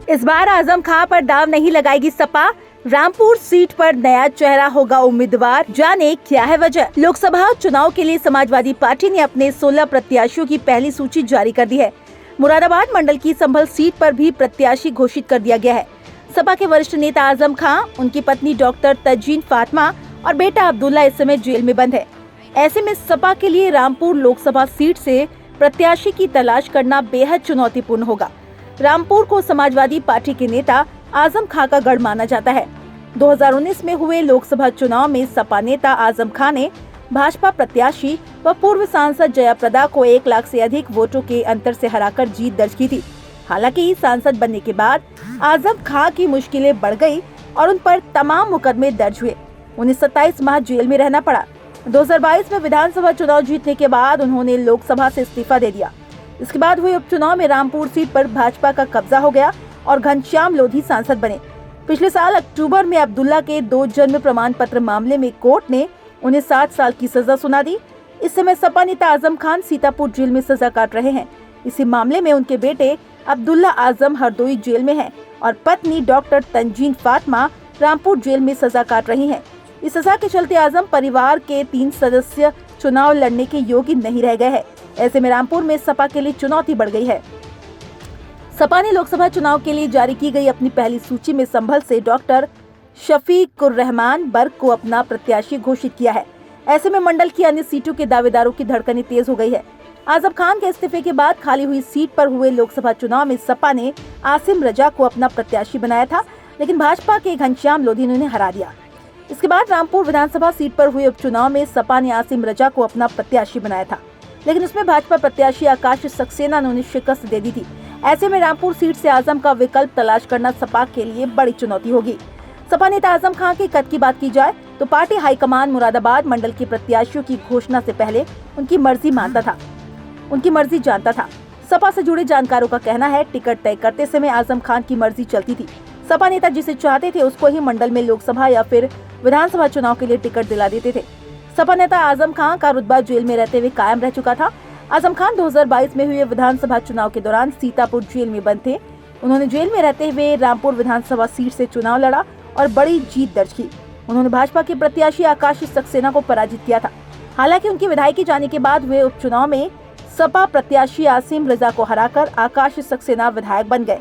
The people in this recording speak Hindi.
इस बार आजम खां पर दाव नहीं लगाएगी सपा। रामपुर सीट पर नया चेहरा होगा उम्मीदवार, जाने क्या है वजह। लोकसभा चुनाव के लिए समाजवादी पार्टी ने अपने 16 प्रत्याशियों की पहली सूची जारी कर दी है। मुरादाबाद मंडल की संभल सीट पर भी प्रत्याशी घोषित कर दिया गया है। सपा के वरिष्ठ नेता आजम खां, उनकी पत्नी डॉक्टर तंजीन फातिमा और बेटा अब्दुल्ला इस समय जेल में बंद है। ऐसे में सपा के लिए रामपुर लोकसभा सीट से प्रत्याशी की तलाश करना बेहद चुनौतीपूर्ण होगा। रामपुर को समाजवादी पार्टी के नेता आजम खां का गढ़ माना जाता है। 2019 में हुए लोकसभा चुनाव में सपा नेता आजम खां ने भाजपा प्रत्याशी व पूर्व सांसद जयाप्रदा को 1 लाख से अधिक वोटों के अंतर से हराकर जीत दर्ज की थी। हालांकि सांसद बनने के बाद आजम खां की मुश्किलें बढ़ गई और उन पर तमाम मुकदमे दर्ज हुए। उन्हें 27 माह जेल में रहना पड़ा। 2022 में विधानसभा चुनाव जीतने के बाद उन्होंने लोकसभा से इस्तीफा दे दिया। इसके बाद हुए उपचुनाव में रामपुर सीट पर भाजपा का कब्जा हो गया और घनश्याम लोधी सांसद बने। पिछले साल अक्टूबर में अब्दुल्ला के 2 जन्म प्रमाण पत्र मामले में कोर्ट ने उन्हें 7 साल की सजा सुना दी। इस समय सपा नेता आजम खान सीतापुर जेल में सजा काट रहे हैं। इसी मामले में उनके बेटे अब्दुल्ला आजम हरदोई जेल में हैं और पत्नी डॉक्टर तंजीन फातिमा रामपुर जेल में सजा काट रही हैं। इस सजा के चलते आजम परिवार के 3 सदस्य चुनाव लड़ने के योग्य नहीं रह गए हैं। ऐसे में रामपुर में सपा के लिए चुनौती बढ़ गई है। सपा ने लोकसभा चुनाव के लिए जारी की गई अपनी पहली सूची में संभल से डॉक्टर शफीकुर रहमान बर्ग को अपना प्रत्याशी घोषित किया है। ऐसे में मंडल की अन्य सीटों के दावेदारों की धड़कनें तेज हो गई है। आजम खान के इस्तीफे के बाद खाली हुई सीट पर हुए लोकसभा चुनाव में सपा ने आसिम रजा को अपना प्रत्याशी बनाया था, लेकिन भाजपा के घनश्याम लोधी ने उन्हें हरा दिया। इसके बाद रामपुर विधानसभा सीट पर हुए उपचुनाव में सपा ने आसिम रजा को अपना प्रत्याशी बनाया था, लेकिन उसमें भाजपा प्रत्याशी आकाश सक्सेना ने उन्हें शिकस्त दे दी थी। ऐसे में रामपुर सीट से आजम का विकल्प तलाश करना सपा के लिए बड़ी चुनौती होगी। सपा नेता आजम खां के कद की बात की जाए तो पार्टी हाईकमान मुरादाबाद मंडल के प्रत्याशियों की घोषणा से पहले उनकी मर्जी जानता था। सपा से जुड़े जानकारों का कहना है, टिकट तय करते समय आजम खान की मर्जी चलती थी। सपा नेता जिसे चाहते थे उसको ही मंडल में लोकसभा या फिर विधानसभा चुनाव के लिए टिकट दिला देते थे। सपा नेता आजम खां का रुतबा जेल में रहते हुए कायम रह चुका था। आजम खान 2022 में हुए विधानसभा चुनाव के दौरान सीतापुर जेल में बंद थे। उन्होंने जेल में रहते हुए रामपुर विधानसभा सीट से चुनाव लड़ा और बड़ी जीत दर्ज की। उन्होंने भाजपा के प्रत्याशी आकाश सक्सेना को पराजित किया था। हालांकि उनकी विधायकी जाने के बाद हुए उपचुनाव में सपा प्रत्याशी आसिम रजा को हराकर आकाश सक्सेना विधायक बन गए।